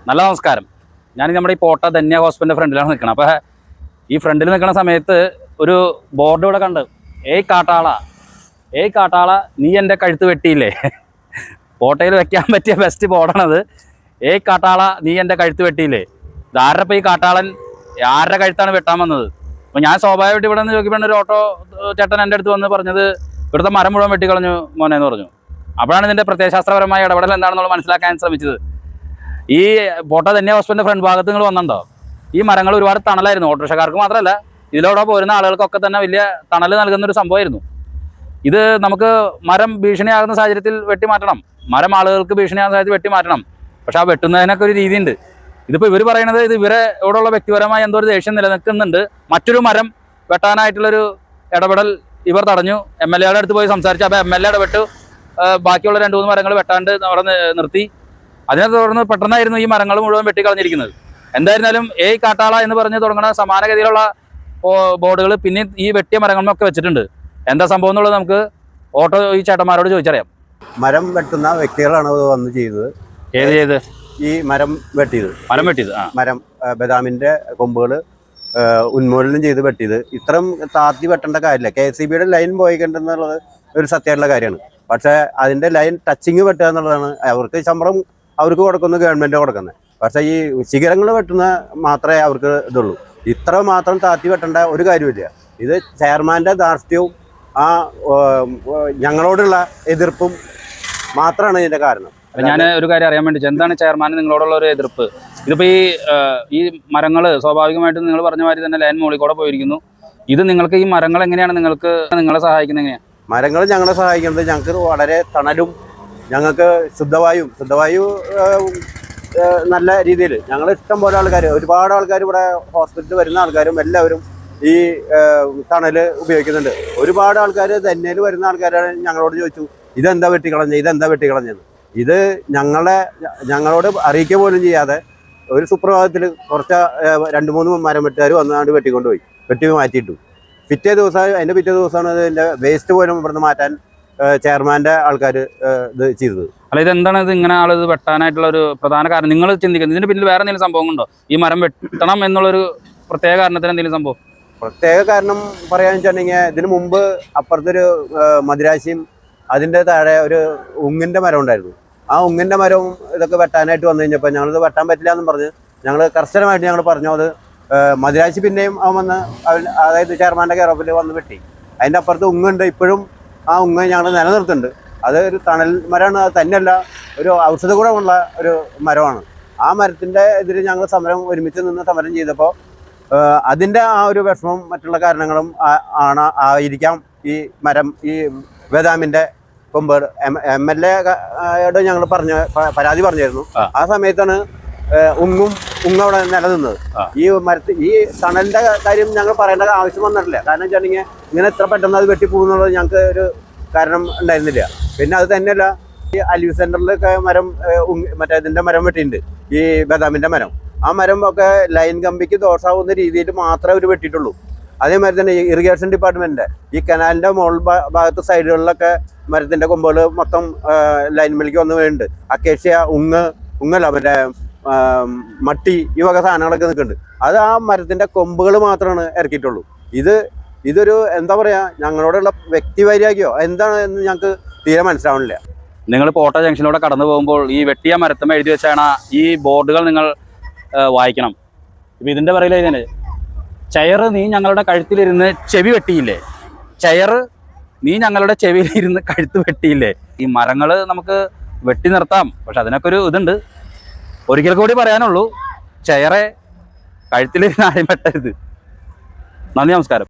നല്ല നമസ്കാരം. ഞാൻ നമ്മുടെ ഈ പോട്ട ധന്യ ഹോസ്പിറ്റലിൻ്റെ ഫ്രണ്ടിലാണ് നിൽക്കണം. അപ്പോൾ ഈ ഫ്രണ്ടിൽ നിൽക്കുന്ന സമയത്ത് ഒരു ബോർഡ് ഇവിടെ കണ്ട്, ഏയ് കാട്ടാള നീ എൻ്റെ കഴുത്ത് വെട്ടിയില്ലേ. പോട്ടയിൽ വെക്കാൻ പറ്റിയ ബെസ്റ്റ് ബോർഡാണത്. ഏയ് കാട്ടാള നീ എൻ്റെ കഴുത്ത് വെട്ടിയില്ലേ. ഇതാരപ്പോൾ ഈ കാട്ടാളൻ ആരുടെ കഴുത്താണ് വെട്ടാൻ വന്നത്? അപ്പോൾ ഞാൻ സ്വാഭാവികമായിട്ട് ഇവിടെ നിന്ന് ചോദിക്കുമ്പോൾ ഒരു ഓട്ടോ ചേട്ടൻ എൻ്റെ അടുത്ത് വന്ന് പറഞ്ഞത് ഇവിടുത്തെ മരം മുഴുവൻ വെട്ടിക്കളഞ്ഞു മോനെന്ന് പറഞ്ഞു. അപ്പോഴാണ് ഇതിൻ്റെ പ്രത്യയശാസ്ത്രപരമായ ഇടപെടൽ എന്താണെന്നുള്ളത് മനസ്സിലാക്കാൻ ശ്രമിച്ചത്. ഈ പോട്ട ധന്യ ഹോസ്പിറ്റലിൻ്റെ ഫ്രണ്ട് ഭാഗത്ത് നിങ്ങൾ വന്നിട്ടുണ്ടോ? ഈ മരങ്ങൾ ഒരുപാട് തണലായിരുന്നു. ഓട്ടോറിക്ഷക്കാർക്ക് മാത്രമല്ല, ഇതിലൂടെ പോരുന്ന ആളുകൾക്കൊക്കെ തന്നെ വലിയ തണൽ നൽകുന്നൊരു സംഭവമായിരുന്നു. ഇത് നമുക്ക് മരം ഭീഷണിയാകുന്ന സാഹചര്യത്തിൽ വെട്ടിമാറ്റണം, മരം ആളുകൾക്ക് ഭീഷണിയാകുന്ന സാഹചര്യത്തിൽ വെട്ടിമാറ്റണം. പക്ഷെ ആ വെട്ടുന്നതിനൊക്കെ ഒരു രീതിയുണ്ട്. ഇതിപ്പോൾ ഇവർ പറയുന്നത് ഇത് ഇവരോടുള്ള വ്യക്തിപരമായ എന്തോ ഒരു ദേഷ്യം നിലനിൽക്കുന്നുണ്ട്. മറ്റൊരു മരം വെട്ടാനായിട്ടുള്ളൊരു ഇടപെടൽ ഇവർ തടഞ്ഞു. MLA അടുത്ത് പോയി സംസാരിച്ചു. അപ്പോൾ MLA ഇടപെട്ടു ബാക്കിയുള്ള 2-3 മരങ്ങൾ വെട്ടാണ്ട് അവിടെ നിർത്തി. അതിനെ തുടർന്ന് പെട്ടെന്നായിരുന്നു ഈ മരങ്ങൾ മുഴുവൻ വെട്ടിക്കളഞ്ഞിരിക്കുന്നത്. എന്തായിരുന്നാലും ഏയ് കാട്ടാള എന്ന് പറഞ്ഞ് തുടങ്ങുന്ന സമാനഗതിയിലുള്ള ബോർഡുകൾ പിന്നെ ഈ വെട്ടിയ മരങ്ങളിലൊക്കെ വെച്ചിട്ടുണ്ട്. എന്താ സംഭവം എന്നുള്ളത് നമുക്ക് ഈ ചേട്ടന്മാരോട് ചോദിച്ചറിയാം. മരം വെട്ടുന്ന വ്യക്തികളാണ് വന്ന് ചെയ്തത്. ഏത് ചെയ്ത്? ഈ മരം വെട്ടിയത്. മരം ബദാമിന്റെ കൊമ്പുകൾ ഉന്മൂലനം ചെയ്ത് വെട്ടിയത്. ഇത്രയും താത്തി വെട്ടേണ്ട കാര്യമില്ല. KCBയുടെ ലൈൻ പോയിക്കണ്ടെന്നുള്ളത് ഒരു സത്യമായിട്ടുള്ള കാര്യമാണ്. പക്ഷേ അതിന്റെ ലൈൻ ടച്ചിങ് വെട്ടുക എന്നുള്ളതാണ്. അവർക്ക് ശമ്പളം അവർക്ക് കൊടുക്കുന്നത് ഗവൺമെന്റ് കൊടുക്കുന്നത്. പക്ഷേ ഈ ശിഖരങ്ങൾ വെട്ടുന്ന മാത്രമേ അവർക്ക് ഇതുള്ളൂ. ഇത്ര മാത്രം താത്തി വെട്ടേണ്ട ഒരു കാര്യമില്ല. ഇത് ചെയർമാന്റെ ധാർഷ്ട്യവും ആ ഞങ്ങളോടുള്ള എതിർപ്പും മാത്രമാണ് ഇതിന്റെ കാരണം. ഞാൻ ഒരു കാര്യം അറിയാൻ വേണ്ടി, എന്താണ് ചെയർമാൻ നിങ്ങളോടുള്ള ഒരു എതിർപ്പ്? ഇതിപ്പോൾ ഈ മരങ്ങൾ സ്വാഭാവികമായിട്ടും നിങ്ങൾ പറഞ്ഞ മാതിരി തന്നെ ലൈൻ മുകളിൽ കൂടെ പോയിരിക്കുന്നു. ഇത് നിങ്ങൾക്ക് ഈ മരങ്ങൾ എങ്ങനെയാണ് നിങ്ങളെ സഹായിക്കുന്നത്? എങ്ങനെയാണ് മരങ്ങൾ ഞങ്ങളെ സഹായിക്കുന്നത്? ഞങ്ങൾക്ക് വളരെ തണലും ഞങ്ങൾക്ക് ശുദ്ധവായു നല്ല രീതിയിൽ ഞങ്ങൾ ഇഷ്ടം പോലെ ആൾക്കാർ, ഒരുപാട് ആൾക്കാർ ഇവിടെ ഹോസ്പിറ്റലിൽ വരുന്ന ആൾക്കാരും എല്ലാവരും ഈ തണൽ ഉപയോഗിക്കുന്നുണ്ട്. ഒരുപാട് ആൾക്കാർ ധന്യയിൽ വരുന്ന ആൾക്കാരാണ് ഞങ്ങളോട് ചോദിച്ചു ഇതെന്താ വെട്ടിക്കളഞ്ഞെന്ന്. ഇത് ഞങ്ങളോട് അറിയിക്കുക പോലും ചെയ്യാതെ ഒരു സുപ്രഭാതത്തിൽ കുറച്ച് 2-3 മരം വെട്ടുകാർ വന്നാണ്ട് വെട്ടി മാറ്റിയിട്ടു. പിറ്റേ ദിവസമാണ് ഇതിൻ്റെ വേസ്റ്റ് പോലും ഇവിടുന്ന് മാറ്റാൻ ചെയർമാൻ്റെ ആൾക്കാർ ഇത് ചെയ്തത്. അല്ല, ഇതെന്താണ് ഇത് ഇങ്ങനെ ആളിത് വെട്ടാനായിട്ടുള്ള ഒരു പ്രധാന കാരണം നിങ്ങൾ ചിന്തിക്കുന്നത്? ഇതിന് പിന്നിൽ വേറെ എന്തെങ്കിലും സംഭവം ഉണ്ടോ? ഈ മരം വെട്ടണം എന്നുള്ളൊരു പ്രത്യേക കാരണത്തിന് എന്തെങ്കിലും സംഭവം? പ്രത്യേക കാരണം പറയാന്ന് വെച്ചിട്ടുണ്ടെങ്കിൽ ഇതിന് മുമ്പ് അപ്പുറത്തൊരു മദിരാശിയും അതിൻ്റെ താഴെ ഒരു ഉങ്ങിൻ്റെ മരം ഉണ്ടായിരുന്നു. ആ ഉങ്ങിൻ്റെ മരവും ഇതൊക്കെ വെട്ടാനായിട്ട് വന്നു കഴിഞ്ഞപ്പോൾ ഞങ്ങളിത് വെട്ടാൻ പറ്റില്ല എന്ന് പറഞ്ഞ് ഞങ്ങൾ കർശനമായിട്ട് ഞങ്ങൾ പറഞ്ഞു. അത് മദിരാശി പിന്നെയും അവൻ വന്ന് അതായത് ചെയർമാൻ്റെ കെയറോഫിൽ വന്ന് വെട്ടി. അതിൻ്റെ അപ്പുറത്ത് ഉങ്ങുണ്ട്. ഇപ്പോഴും ആ ഉങ്ങ് ഞങ്ങൾ നിലനിർത്തുന്നുണ്ട്. അത് ഒരു തണൽ മരമാണ്. അത് തന്നെയല്ല, ഒരു ഔഷധ ഗുണമുള്ള ഒരു മരമാണ്. ആ മരത്തിൻ്റെ എതിരെ ഞങ്ങൾ ഒരുമിച്ച് നിന്ന് സമരം ചെയ്തപ്പോൾ അതിൻ്റെ ആ ഒരു വിഷമം മറ്റുള്ള കാരണങ്ങളും ആയിരിക്കാം ഈ മരം ഈ ബദാമിൻ്റെ കൊമ്പ് MLA യോട് ഞങ്ങൾ പരാതി പറഞ്ഞായിരുന്നു. ആ സമയത്താണ് ഉങ്ങവിടെ നിലനിന്നത്. ഈ തണലിൻ്റെ കാര്യം ഞങ്ങൾ പറയേണ്ട ആവശ്യം വന്നിട്ടില്ല. കാരണം വെച്ചിട്ടുണ്ടെങ്കിൽ ഇങ്ങനെ എത്ര പെട്ടെന്ന് അത് വെട്ടിപ്പോകുന്നുള്ളത് ഞങ്ങൾക്ക് ഒരു കാരണം ഉണ്ടായിരുന്നില്ല. പിന്നെ അത് തന്നെയല്ല, ഈ അലിവ് സെന്ററിലൊക്കെ മരം ഇതിൻ്റെ മരം വെട്ടിയിട്ടുണ്ട്. ഈ ബദാമിൻ്റെ മരം. ആ മരം ഒക്കെ ലൈൻ കമ്പിക്ക് ദോഷമാവുന്ന രീതിയിൽ മാത്രമേ അവർ വെട്ടിയിട്ടുള്ളൂ. അതേമാതിരി തന്നെ ഇറിഗേഷൻ ഡിപ്പാർട്ട്മെന്റിന്റെ ഈ കനാലിന്റെ മുകൾ ഭാഗത്ത് സൈഡുകളിലൊക്കെ മരത്തിന്റെ കൊമ്പുകൾ മൊത്തം ലൈൻ മേലേക്ക് വന്ന് വീഴുന്നുണ്ട്. അക്കേഷ്യ ഉങ്ങല്ല മറ്റേ മട്ടി ഈ വക സാധനങ്ങളൊക്കെ നിൽക്കുന്നുണ്ട്. അത് ആ മരത്തിന്റെ കൊമ്പുകൾ മാത്രമാണ് ഇറക്കിയിട്ടുള്ളൂ. ഇതൊരു എന്താ പറയാ, ഞങ്ങളോടുള്ള വ്യക്തിവൈരാഗ്യോ എന്താണ് എന്ന് ഞങ്ങൾക്ക് തീരെ മനസ്സിലാവണില്ല. നിങ്ങൾ പോട്ട ജംഗ്ഷനിലൂടെ കടന്നു പോകുമ്പോൾ ഈ വെട്ടിയ മരത്തമ്മ എഴുതി വെച്ചാണ് ഈ ബോർഡുകൾ നിങ്ങൾ വായിക്കണം. ഇപ്പം ഇതിൻ്റെ പറയില്ല, ഇതിന് ചെയർ നീ ഞങ്ങളുടെ കഴുത്തിലിരുന്ന് ചെവി വെട്ടിയില്ലേ, ചെയർ നീ ഞങ്ങളുടെ ചെവിയിലിരുന്ന് കഴുത്ത് വെട്ടിയില്ലേ. ഈ മരങ്ങൾ നമുക്ക് വെട്ടി നിർത്താം, പക്ഷെ അതിനൊക്കെ ഒരു ഇതുണ്ട്. ഒരിക്കൽ കൂടി പറയാനുള്ളൂ, ചെയറെ കഴുത്തിലിരുന്ന് ആരും വെട്ടരുത്. നന്ദി, നമസ്കാരം.